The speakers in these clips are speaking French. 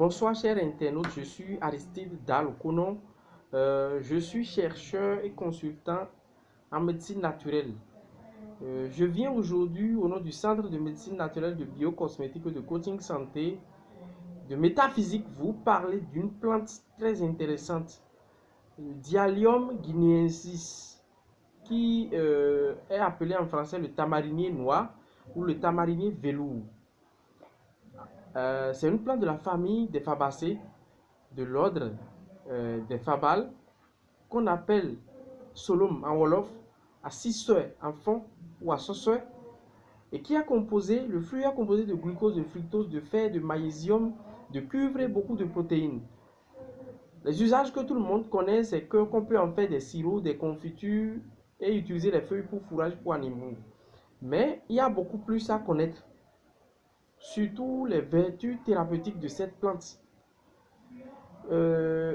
Bonsoir chers internautes, je suis Aristide Dalokonon. Je suis chercheur et consultant en médecine naturelle. Je viens aujourd'hui au nom du Centre de médecine naturelle, de biocosmétique et de coaching santé, de métaphysique, vous parler d'une plante très intéressante, le Dialium guineensis, qui est appelé en français le tamarinier noir ou le tamarinier velours. C'est une plante de la famille des Fabacées, de l'ordre des Fabales, qu'on appelle Solum en Wolof, à Sissoe en fond ou à Sossoe, et qui a composé, le fruit est composé de glucose, de fructose, de fer, de magnésium, de cuivre et beaucoup de protéines. Les usages que tout le monde connaît, c'est qu'on peut en faire des sirops, des confitures et utiliser les feuilles pour fourrage pour animaux. Mais il y a beaucoup plus à connaître, surtout les vertus thérapeutiques de cette plante.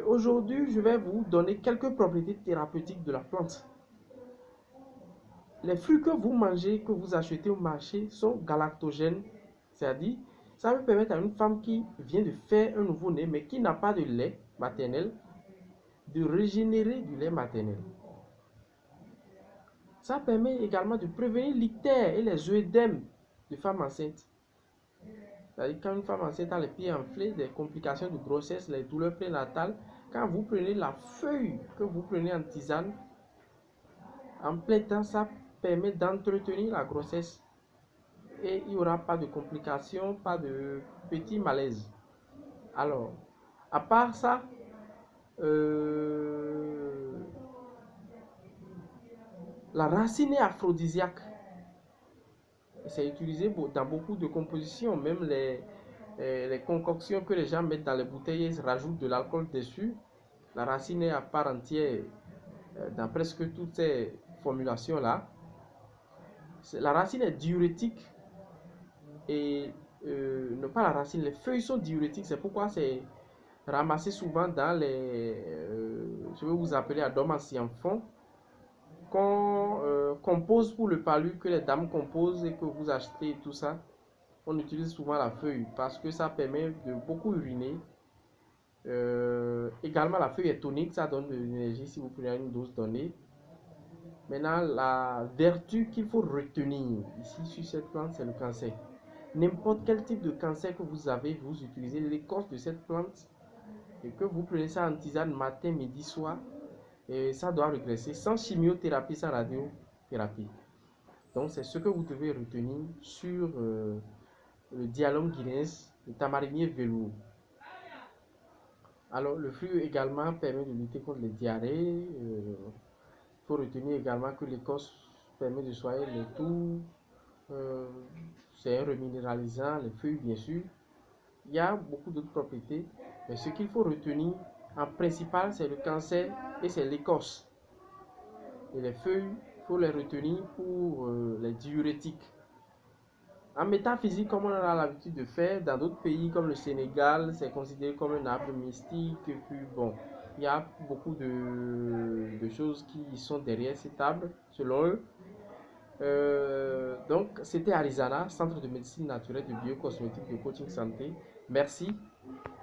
Aujourd'hui, je vais vous donner quelques propriétés thérapeutiques de la plante. Les fruits que vous mangez, que vous achetez au marché, sont galactogènes, c'est-à-dire, ça peut permettre à une femme qui vient de faire un nouveau-né, mais qui n'a pas de lait maternel, de régénérer du lait maternel. Ça permet également de prévenir l'ictère et les œdèmes de femmes enceintes. C'est-à-dire, quand une femme enceinte a les pieds enflés, des complications de grossesse, les douleurs prénatales, quand vous prenez la feuille que vous prenez en tisane, en plein temps, ça permet d'entretenir la grossesse et il n'y aura pas de complications, pas de petits malaises. Alors, à part ça, la racine est aphrodisiaque. C'est utilisé dans beaucoup de compositions, même les concoctions que les gens mettent dans les bouteilles, ils rajoutent de l'alcool dessus. La racine est à part entière dans presque toutes ces formulations-là. La racine est diurétique et non pas la racine, les feuilles sont diurétiques, c'est pourquoi c'est ramassé souvent dans les, je vais vous appeler adomancie en fond, qu'on compose pour le palu, que les dames composent et que vous achetez et tout ça. On utilise souvent la feuille parce que ça permet de beaucoup uriner. Également, la feuille est tonique, ça donne de l'énergie si vous prenez une dose donnée. Maintenant, la vertu qu'il faut retenir ici sur cette plante, c'est le cancer. N'importe quel type de cancer que vous avez, vous utilisez l'écorce de cette plante et que vous prenez ça en tisane matin, midi, soir, et ça doit régresser sans chimiothérapie, sans radiothérapie. Donc, c'est ce que vous devez retenir sur le Dialium guineensis, le tamarinier velours. Alors, le fruit également permet de lutter contre les diarrhées. Il faut retenir également que l'écorce permet de soigner les toux. C'est un reminéralisant, les feuilles bien sûr. Il y a beaucoup d'autres propriétés, mais ce qu'il faut retenir en principal, c'est le cancer et c'est l'écorce. Et les feuilles, il faut les retenir pour les diurétiques. En métaphysique, comme on a l'habitude de faire, dans d'autres pays comme le Sénégal, c'est considéré comme un arbre mystique. Et puis bon, il y a beaucoup de choses qui sont derrière cet arbre, selon eux. Donc, c'était Arizana, Centre de médecine naturelle, de biocosmétique, de coaching santé. Merci.